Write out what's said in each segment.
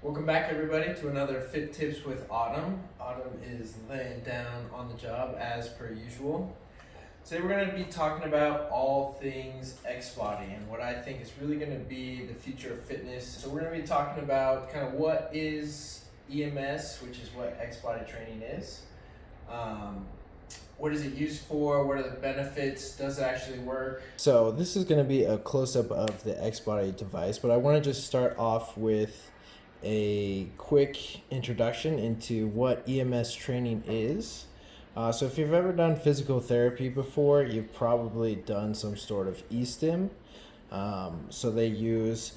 Welcome back, everybody, to another Fit Tips with Autumn. Autumn is laying down on the job as per usual. Today we're going to be talking about all things XBody and what I think is really going to be the future of fitness. So we're going to be talking about kind of what is EMS, which is what XBody training is. What is it used for? What are the benefits? Does it actually work? So this is going to be a close-up of the XBody device, but I want to just start off with a quick introduction into what EMS training is. So if you've ever done physical therapy before, you've probably done some sort of E-stim. So they use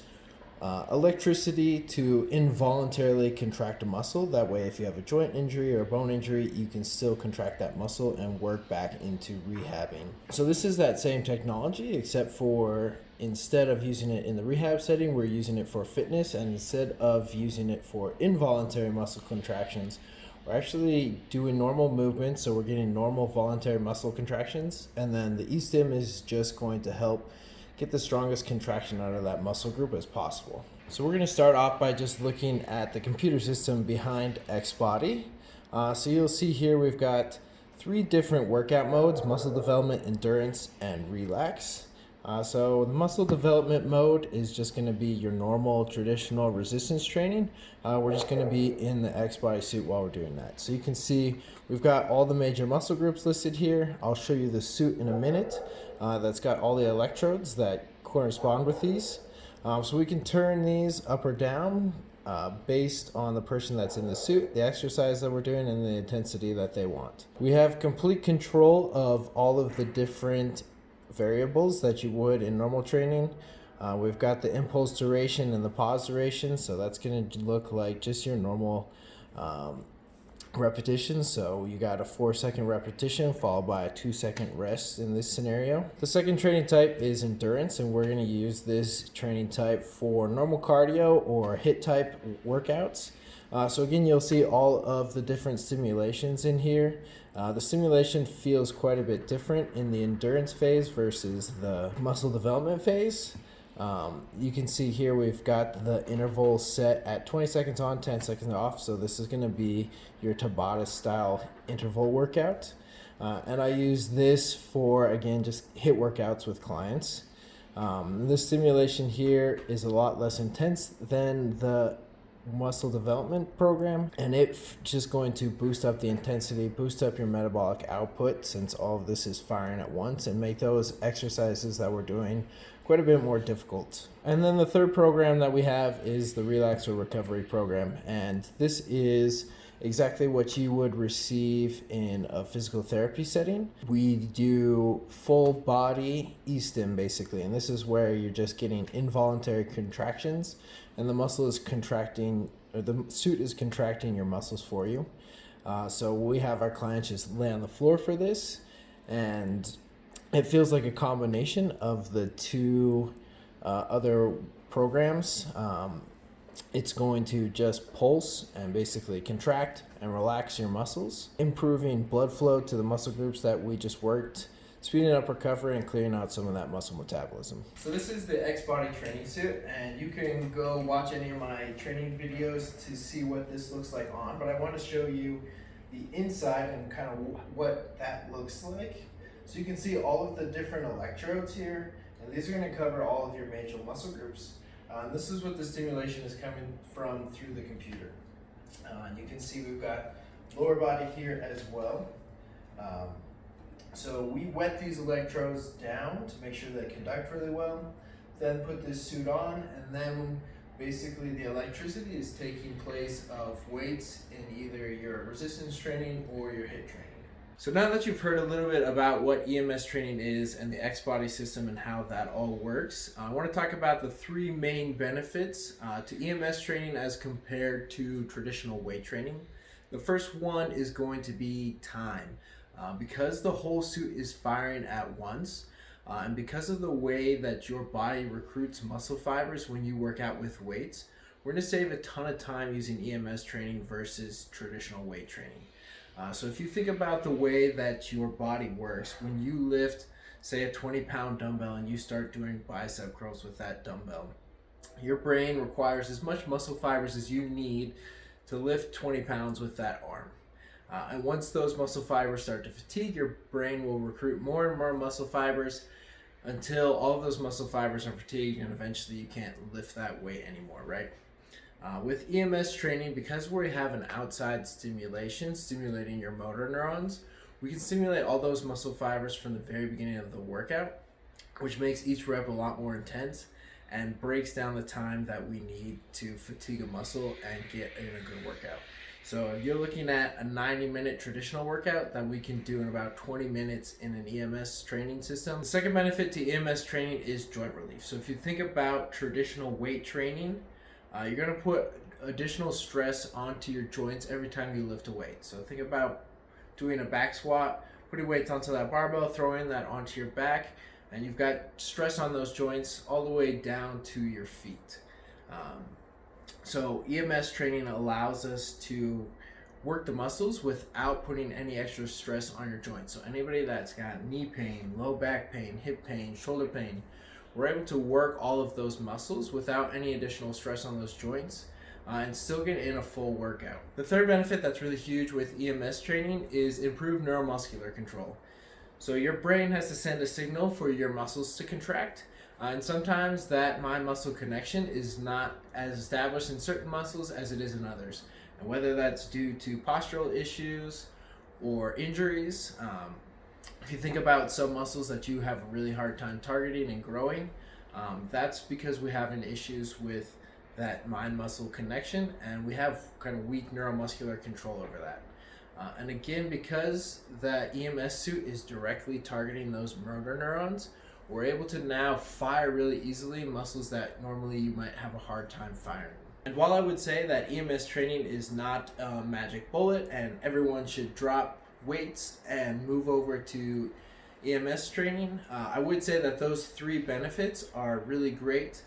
electricity to involuntarily contract a muscle. That way, if you have a joint injury or a bone injury, you can still contract that muscle and work back into rehabbing. So this is that same technology, except for instead of using it in the rehab setting, we're using it for fitness, and instead of using it for involuntary muscle contractions, we're actually doing normal movements, so we're getting normal voluntary muscle contractions, and then the E-stim is just going to help get the strongest contraction out of that muscle group as possible. So we're going to start off by just looking at the computer system behind XBody. So you'll see here we've got 3 different workout modes: muscle development, endurance, and relax. So the muscle development mode is just going to be your normal traditional resistance training. We're just going to be in the XBody suit while we're doing that. So you can see we've got all the major muscle groups listed here. I'll show you the suit in a minute. That's got all the electrodes that correspond with these. So we can turn these up or down based on the person that's in the suit, the exercise that we're doing, and the intensity that they want. We have complete control of all of the different variables that you would in normal training. We've got the impulse duration and the pause duration, so that's going to look like just your normal repetition. So you got a 4-second repetition followed by a 2-second rest in this scenario. The second training type is endurance, and we're going to use this training type for normal cardio or HIIT type workouts. So again, you'll see all of the different stimulations in here. The stimulation feels quite a bit different in the endurance phase versus the muscle development phase. You can see here we've got the interval set at 20 seconds on, 10 seconds off. So this is going to be your Tabata style interval workout. And I use this for, again, just HIIT workouts with clients. The stimulation here is a lot less intense than the muscle development program, and it's just going to boost up the intensity, boost up your metabolic output, since all of this is firing at once, and make those exercises that we're doing quite a bit more difficult. And then the third program that we have is the relax or recovery program, and this is exactly what you would receive in a physical therapy setting. We do full body E-stim basically, and this is where you're just getting involuntary contractions, and the muscle is contracting, or the suit is contracting your muscles for you. So we have our clients just lay on the floor for this, and it feels like a combination of the 2 other programs. It's going to just pulse and basically contract and relax your muscles, improving blood flow to the muscle groups that we just worked, speeding up recovery and clearing out some of that muscle metabolism. So this is the XBody training suit, and you can go watch any of my training videos to see what this looks like on, but I want to show you the inside and kind of what that looks like. So you can see all of the different electrodes here, and these are going to cover all of your major muscle groups. This is what the stimulation is coming from through the computer. And you can see we've got lower body here as well. So we wet these electrodes down to make sure they conduct really well, then put this suit on, and then basically the electricity is taking place of weights in either your resistance training or your HIIT training. So now that you've heard a little bit about what EMS training is and the XBody system and how that all works, I want to talk about the 3 main benefits to EMS training as compared to traditional weight training. The first one is going to be time. Because the whole suit is firing at once, and because of the way that your body recruits muscle fibers when you work out with weights, we're going to save a ton of time using EMS training versus traditional weight training. So if you think about the way that your body works, when you lift, say, a 20-pound dumbbell and you start doing bicep curls with that dumbbell, your brain requires as much muscle fibers as you need to lift 20 pounds with that arm. And once those muscle fibers start to fatigue, your brain will recruit more and more muscle fibers until all of those muscle fibers are fatigued and eventually you can't lift that weight anymore, right? With EMS training, because we have an outside stimulation stimulating your motor neurons, we can stimulate all those muscle fibers from the very beginning of the workout, which makes each rep a lot more intense and breaks down the time that we need to fatigue a muscle and get in a good workout. So if you're looking at a 90-minute traditional workout that we can do in about 20 minutes in an EMS training system. The second benefit to EMS training is joint relief. So if you think about traditional weight training, you're going to put additional stress onto your joints every time you lift a weight. So think about doing a back squat, putting weights onto that barbell, throwing that onto your back, and you've got stress on those joints all the way down to your feet. So EMS training allows us to work the muscles without putting any extra stress on your joints. So anybody that's got knee pain, low back pain, hip pain, shoulder pain, we're able to work all of those muscles without any additional stress on those joints and still get in a full workout. The third benefit that's really huge with EMS training is improved neuromuscular control. So your brain has to send a signal for your muscles to contract, and sometimes that mind-muscle connection is not as established in certain muscles as it is in others. And whether that's due to postural issues or injuries, if you think about some muscles that you have a really hard time targeting and growing, that's because we're having issues with that mind-muscle connection, and we have kind of weak neuromuscular control over that. And again, because the EMS suit is directly targeting those motor neurons, we're able to now fire really easily muscles that normally you might have a hard time firing. And while I would say that EMS training is not a magic bullet and everyone should drop weights and move over to EMS training, I would say that those three benefits are really great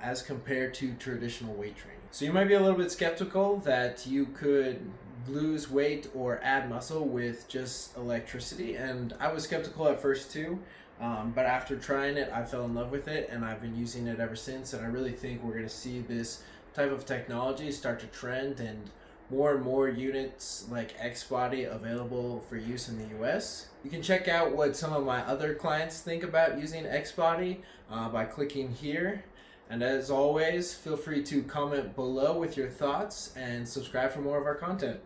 as compared to traditional weight training. So you might be a little bit skeptical that you could lose weight or add muscle with just electricity, and I was skeptical at first too, but after trying it I fell in love with it and I've been using it ever since, and I really think we're going to see this type of technology start to trend and more units like XBody available for use in the US. You can check out what some of my other clients think about using XBody by clicking here. And as always, feel free to comment below with your thoughts and subscribe for more of our content.